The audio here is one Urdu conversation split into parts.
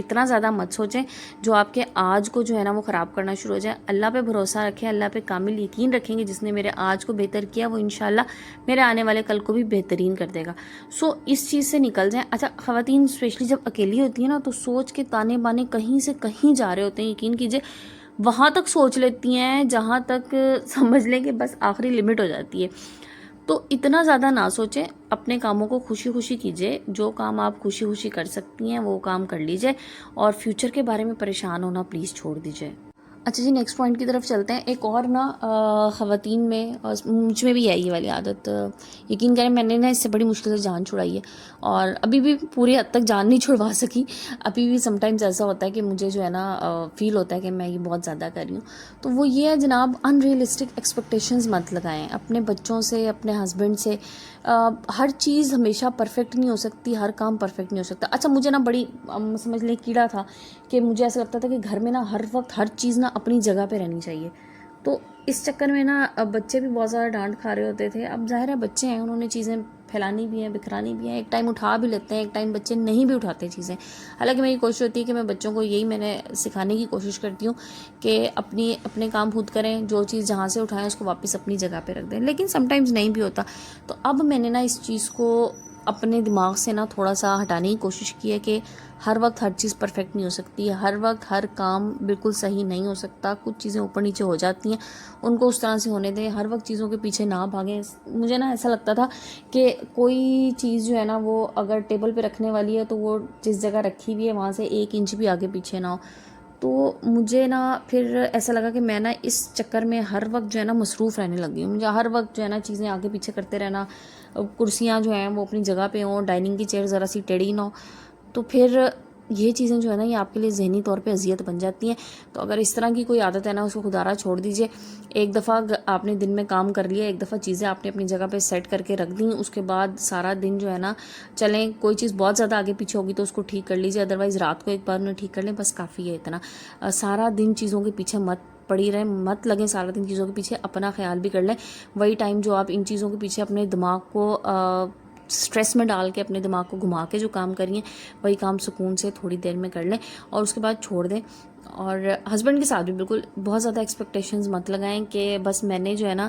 اتنا زیادہ مت سوچیں جو آپ کے آج کو جو ہے نا وہ خراب کرنا شروع ہو جائے. اللہ پہ بھروسہ رکھیں, اللہ پہ کامل یقین رکھیں گے. جس نے میرے آج کو بہتر کیا وہ انشاءاللہ میرے آنے والے کل کو بھی بہترین کر دے گا. سو اس چیز سے نکل جائیں. اچھا, خواتین اسپیشلی جب اکیلی ہوتی ہیں نا تو سوچ کے تانے بانے کہیں سے کہیں جا رہے ہوتے ہیں. یقین کیجیے وہاں تک سوچ لیتی ہیں جہاں تک سمجھ لیں کہ بس آخری لمٹ ہو جاتی ہے. تو اتنا زیادہ نہ سوچیں, اپنے کاموں کو خوشی خوشی کیجیے. جو کام آپ خوشی خوشی کر سکتی ہیں وہ کام کر لیجیے, اور فیوچر کے بارے میں پریشان ہونا پلیز چھوڑ دیجیے. اچھا جی, نیکسٹ پوائنٹ کی طرف چلتے ہیں. ایک اور نا خواتین میں, اور مجھ میں بھی ہے یہ والی عادت, یقین کریں میں نے نا اس سے بڑی مشکل سے جان چھڑائی ہے, اور ابھی بھی پوری حد تک جان نہیں چھڑوا سکی. ابھی بھی سم ٹائمز ایسا ہوتا ہے کہ مجھے جو ہے نا فیل ہوتا ہے کہ میں یہ بہت زیادہ کر رہی ہوں. تو وہ یہ ہے جناب, ان ریئلسٹک ایکسپیکٹیشنز مت لگائیں اپنے بچوں سے, اپنے ہسبینڈ سے. ہر چیز ہمیشہ پرفیکٹ نہیں ہو سکتی, ہر کام پرفیکٹ نہیں ہو سکتا. اچھا, مجھے نا بڑی سمجھ لیں کیڑا تھا کہ مجھے ایسا لگتا تھا کہ گھر میں نا ہر وقت ہر چیز نا اپنی جگہ پہ رہنی چاہیے. تو اس چکر میں نا بچے بھی بہت زیادہ ڈانٹ کھا رہے ہوتے تھے. اب ظاہر ہے بچے ہیں, انہوں نے چیزیں پھیلانی بھی ہیں, بکھرانی بھی ہیں. ایک ٹائم اٹھا بھی لیتے ہیں, ایک ٹائم بچے نہیں بھی اٹھاتے چیزیں. حالانکہ میری کوشش ہوتی ہے کہ میں بچوں کو یہی میں نے سکھانے کی کوشش کرتی ہوں کہ اپنے کام خود کریں, جو چیز جہاں سے اٹھائیں اس کو واپس اپنی جگہ پہ رکھ دیں. لیکن سم ٹائمز نہیں بھی ہوتا. تو اب میں نے نا اس چیز کو اپنے دماغ سے نا تھوڑا سا ہٹانے کی کوشش کی ہے کہ ہر وقت ہر چیز پرفیکٹ نہیں ہو سکتی, ہر وقت ہر کام بالکل صحیح نہیں ہو سکتا. کچھ چیزیں اوپر نیچے ہو جاتی ہیں, ان کو اس طرح سے ہونے دیں. ہر وقت چیزوں کے پیچھے نہ بھاگیں. مجھے نا ایسا لگتا تھا کہ کوئی چیز جو ہے نا وہ اگر ٹیبل پہ رکھنے والی ہے تو وہ جس جگہ رکھی ہوئی ہے وہاں سے 1 انچ بھی آگے پیچھے نہ ہو. تو مجھے نا پھر ایسا لگا کہ میں نا اس چکر میں ہر وقت جو ہے نا مصروف رہنے لگی ہوں. مجھے ہر وقت جو ہے نا چیزیں آگے پیچھے کرتے رہنا, کرسیاں جو ہیں وہ اپنی جگہ پہ ہوں, ڈائننگ کی چیئر ذرا سی ٹیڑھی نہ ہو. تو پھر یہ چیزیں جو ہے نا یہ آپ کے لیے ذہنی طور پہ اذیت بن جاتی ہیں. تو اگر اس طرح کی کوئی عادت ہے نا اس کو خدارہ چھوڑ دیجیے. ایک دفعہ آپ نے دن میں کام کر لیا, ایک دفعہ چیزیں آپ نے اپنی جگہ پہ سیٹ کر کے رکھ دیں, اس کے بعد سارا دن جو ہے نا چلیں. کوئی چیز بہت زیادہ آگے پیچھے ہوگی تو اس کو ٹھیک کر لیجیے, ادروائز رات کو ایک بار انہیں ٹھیک کر لیں, بس کافی ہے اتنا. سارا دن چیزوں کے پیچھے مت پڑی رہیں, مت لگیں سارا دن چیزوں کے پیچھے. اپنا خیال بھی کر لیں. وہی ٹائم جو آپ ان چیزوں کے پیچھے اپنے دماغ کو سٹریس میں ڈال کے, اپنے دماغ کو گھما کے جو کام کریے وہی کام سکون سے تھوڑی دیر میں کر لیں اور اس کے بعد چھوڑ دیں. اور ہسبینڈ کے ساتھ بھی بالکل بہت زیادہ ایکسپیکٹیشنز مت لگائیں کہ بس میں نے جو ہے نا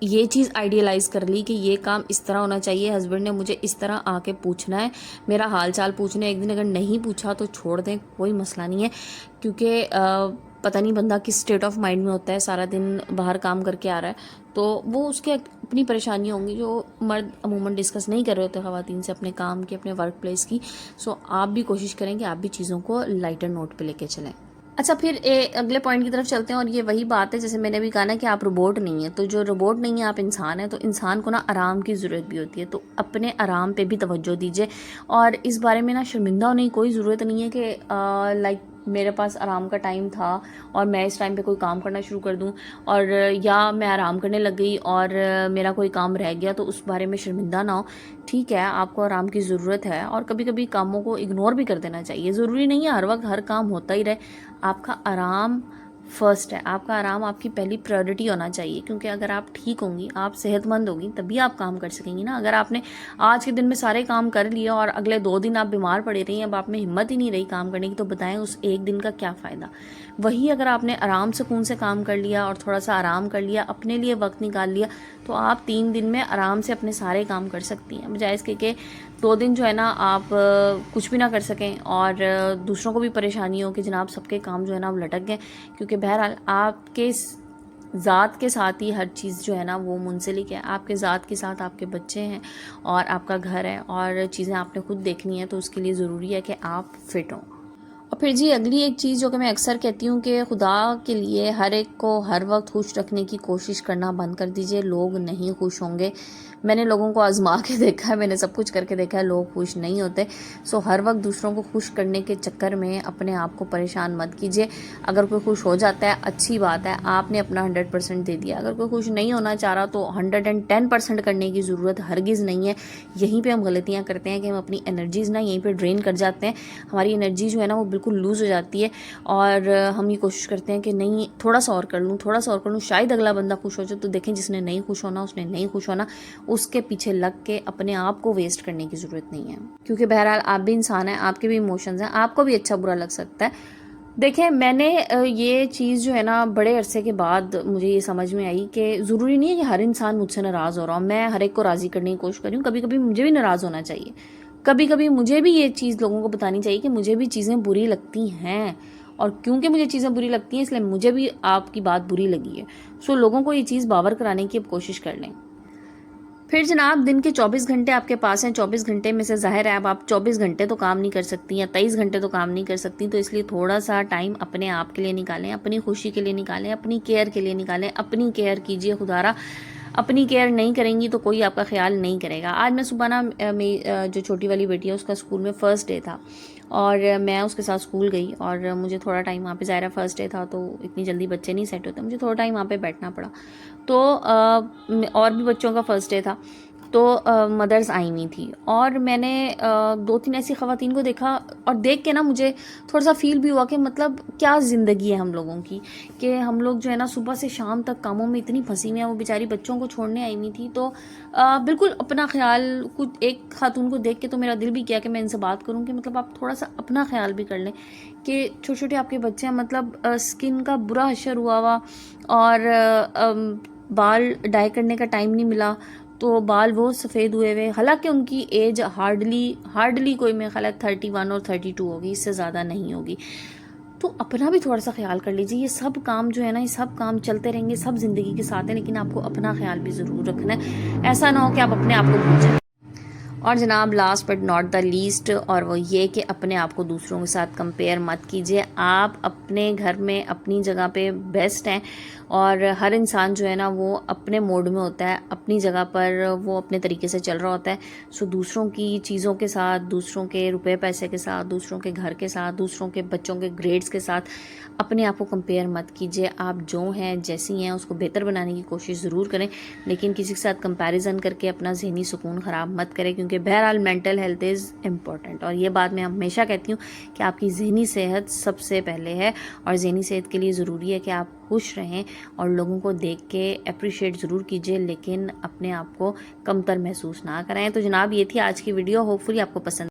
یہ چیز آئیڈیلائز کر لی کہ یہ کام اس طرح ہونا چاہیے, ہسبینڈ نے مجھے اس طرح آ کے پوچھنا ہے, میرا حال چال پوچھنا ہے. ایک دن اگر نہیں پوچھا تو چھوڑ دیں, کوئی مسئلہ نہیں ہے. کیونکہ پتہ نہیں بندہ کس اسٹیٹ آف مائنڈ میں ہوتا ہے, سارا دن باہر کام کر کے آ رہا ہے, تو وہ اس کے اپنی پریشانیاں ہوں گی جو مرد عموماً ڈسکس نہیں کر رہے ہوتے خواتین سے, اپنے کام کی, اپنے ورک پلیس کی. سو آپ بھی کوشش کریں کہ آپ بھی چیزوں کو لائٹر نوٹ پہ لے کے چلیں. اچھا, پھر اگلے پوائنٹ کی طرف چلتے ہیں, اور یہ وہی بات ہے جیسے میں نے بھی کہا نا کہ آپ روبوٹ نہیں ہیں. تو جو روبوٹ نہیں ہے, آپ انسان ہیں, تو انسان کو نا آرام کی ضرورت بھی ہوتی ہے. تو اپنے آرام پہ بھی توجہ دیجیے, اور اس بارے میں نا شرمندہ ہونے کی کوئی ضرورت نہیں ہے کہ لائک میرے پاس آرام کا ٹائم تھا اور میں اس ٹائم پہ کوئی کام کرنا شروع کر دوں, اور یا میں آرام کرنے لگ گئی اور میرا کوئی کام رہ گیا, تو اس بارے میں شرمندہ نہ ہو. ٹھیک ہے, آپ کو آرام کی ضرورت ہے, اور کبھی کبھی کاموں کو اگنور بھی کر دینا چاہیے. ضروری نہیں ہے ہر وقت ہر کام ہوتا ہی رہے. آپ کا آرام فرسٹ ہے, آپ کا آرام آپ کی پہلی پرائیورٹی ہونا چاہیے. کیونکہ اگر آپ ٹھیک ہوں گی, آپ صحت مند ہوگی, تبھی آپ کام کر سکیں گی نا. اگر آپ نے آج کے دن میں سارے کام کر لیے اور اگلے 2 دن آپ بیمار پڑے رہی ہیں, اب آپ میں ہمت ہی نہیں رہی کام کرنے کی, تو بتائیں اس ایک دن کا کیا فائدہ. وہی اگر آپ نے آرام سکون سے کام کر لیا اور تھوڑا سا آرام کر لیا, اپنے لیے وقت نکال لیا, تو آپ 3 دن میں آرام سے اپنے سارے کام کر سکتی ہیں, بجائے اس کے کہ 2 دن جو ہے نا آپ کچھ بھی نہ کر سکیں اور دوسروں کو بھی پریشانی ہو کہ جناب سب کے کام جو ہے نا وہ لٹک گئے. کیونکہ بہرحال آپ کے ذات کے ساتھ ہی ہر چیز جو ہے نا وہ منسلک ہے. آپ کے ذات کے ساتھ آپ کے بچے ہیں اور آپ کا گھر ہے, اور چیزیں آپ نے خود دیکھنی ہیں, تو اس کے لیے ضروری ہے کہ آپ فٹ ہوں. اور پھر جی اگلی ایک چیز جو کہ میں اکثر کہتی ہوں کہ خدا کے لیے ہر ایک کو ہر وقت خوش رکھنے کی کوشش کرنا بند کر دیجئے. لوگ نہیں خوش ہوں گے. میں نے لوگوں کو آزما کے دیکھا ہے, میں نے سب کچھ کر کے دیکھا ہے, لوگ خوش نہیں ہوتے. سو ہر وقت دوسروں کو خوش کرنے کے چکر میں اپنے آپ کو پریشان مت کیجیے. اگر کوئی خوش ہو جاتا ہے اچھی بات ہے, آپ نے اپنا 100% دے دیا. اگر کوئی خوش نہیں ہونا چاہ رہا تو 110% کرنے کی ضرورت ہرگز نہیں ہے. یہیں پہ ہم غلطیاں کرتے ہیں کہ ہم اپنی انرجیز نا یہیں پہ ڈرین کر جاتے ہیں. ہماری انرجی جو ہے نا وہ بالکل لوز ہو جاتی ہے, اور ہم یہ کوشش کرتے ہیں کہ نہیں تھوڑا سا اور کر لوں, تھوڑا سا اور کر لوں, شاید اگلا بندہ خوش ہو جائے. تو دیکھیں جس نے نہیں خوش ہونا اس نے نہیں خوش ہونا, اس کے پیچھے لگ کے اپنے آپ کو ویسٹ کرنے کی ضرورت نہیں ہے، کیونکہ بہرحال آپ بھی انسان ہیں، آپ کے بھی ایموشنز ہیں، آپ کو بھی اچھا برا لگ سکتا ہے۔ دیکھیں میں نے یہ چیز جو ہے نا بڑے عرصے کے بعد مجھے یہ سمجھ میں آئی کہ ضروری نہیں ہے کہ ہر انسان مجھ سے ناراض ہو رہا ہوں، میں ہر ایک کو راضی کرنے کی کوشش کر رہی ہوں، کبھی کبھی مجھے بھی ناراض ہونا چاہیے، کبھی کبھی مجھے بھی یہ چیز لوگوں کو بتانی چاہیے کہ مجھے بھی چیزیں بری لگتی ہیں، اور کیونکہ مجھے چیزیں بری لگتی ہیں اس لیے مجھے بھی آپ کی بات بری لگی ہے، سو لوگوں کو یہ چیز باور کرانے کی اب کوشش کر لیں۔ پھر جناب دن کے 24 گھنٹے آپ کے پاس ہیں، 24 گھنٹے میں سے ظاہر ہے اب آپ 24 گھنٹے تو کام نہیں کر سکتی یا 23 گھنٹے تو کام نہیں کر سکتی، تو اس لیے تھوڑا سا ٹائم اپنے آپ کے لیے نکالیں، اپنی خوشی کے لیے نکالیں، اپنی کیئر کے لیے نکالیں، اپنی کیئر کیجیے، خدا را اپنی کیئر نہیں کریں گی تو کوئی آپ کا خیال نہیں کرے گا۔ آج میں صبح نا جو چھوٹی والی بیٹی ہے اس کا اسکول میں فرسٹ ڈے تھا، اور میں اس کے ساتھ اسکول گئی، اور مجھے تھوڑا ٹائم وہاں پہ ظاہر ہے فرسٹ ڈے تھا تو اتنی جلدی بچے نہیں سیٹ ہوتے، مجھے تھوڑا ٹائم وہاں پہ بیٹھنا پڑا، تو اور بھی بچوں کا فرسٹ ڈے تھا، تو مدرس آئی ہوئی تھی، اور میں نے 2-3 ایسی خواتین کو دیکھا، اور دیکھ کے نا مجھے تھوڑا سا فیل بھی ہوا کہ مطلب کیا زندگی ہے ہم لوگوں کی، کہ ہم لوگ جو ہے نا صبح سے شام تک کاموں میں اتنی پھنسی ہوئی ہیں، وہ بیچاری بچوں کو چھوڑنے آئی ہوئی تھی، تو بالکل اپنا خیال، کچھ ایک خاتون کو دیکھ کے تو میرا دل بھی کیا کہ میں ان سے بات کروں کہ مطلب آپ تھوڑا سا اپنا خیال بھی کر لیں، کہ چھوٹے چھوٹے آپ کے بچے ہیں، مطلب اسکن کا برا حشر ہوا اور بال ڈائی کرنے کا ٹائم نہیں ملا تو بال وہ سفید ہوئے ہوئے، حالانکہ ان کی ایج ہارڈلی کوئی میرے خیال ہے 31 اور 32 ہوگی، اس سے زیادہ نہیں ہوگی، تو اپنا بھی تھوڑا سا خیال کر لیجیے۔ یہ سب کام جو ہے نا، یہ سب کام چلتے رہیں گے، سب زندگی کے ساتھ ہیں، لیکن آپ کو اپنا خیال بھی ضرور رکھنا ہے، ایسا نہ ہو کہ آپ اپنے آپ کو بھول جائیں۔ اور جناب last but not the least, اور وہ یہ کہ اپنے آپ کو دوسروں کے ساتھ کمپیئر مت کیجیے، آپ اپنے گھر میں اپنی جگہ پہ بیسٹ ہیں، اور ہر انسان جو ہے نا وہ اپنے موڈ میں ہوتا ہے، اپنی جگہ پر وہ اپنے طریقے سے چل رہا ہوتا ہے، سو دوسروں کی چیزوں کے ساتھ، دوسروں کے روپے پیسے کے ساتھ، دوسروں کے گھر کے ساتھ، دوسروں کے بچوں کے گریڈز کے ساتھ اپنے آپ کو کمپیئر مت کیجیے، آپ جو ہیں جیسی ہیں اس کو بہتر بنانے کی کوشش ضرور کریں، لیکن کسی کے ساتھ کمپیریزن کر کے اپنا ذہنی سکون خراب مت کریں، کیونکہ بہرحال مینٹل ہیلتھ از امپورٹنٹ، اور یہ بات میں ہمیشہ کہتی ہوں کہ آپ کی ذہنی صحت سب سے پہلے ہے، اور ذہنی صحت کے لیے ضروری ہے کہ آپ خوش رہیں، اور لوگوں کو دیکھ کے اپریشیٹ ضرور کیجیے، لیکن اپنے آپ کو کمتر محسوس نہ کریں۔ تو جناب یہ تھی آج کی ویڈیو، ہوپ فلی آپ کو پسند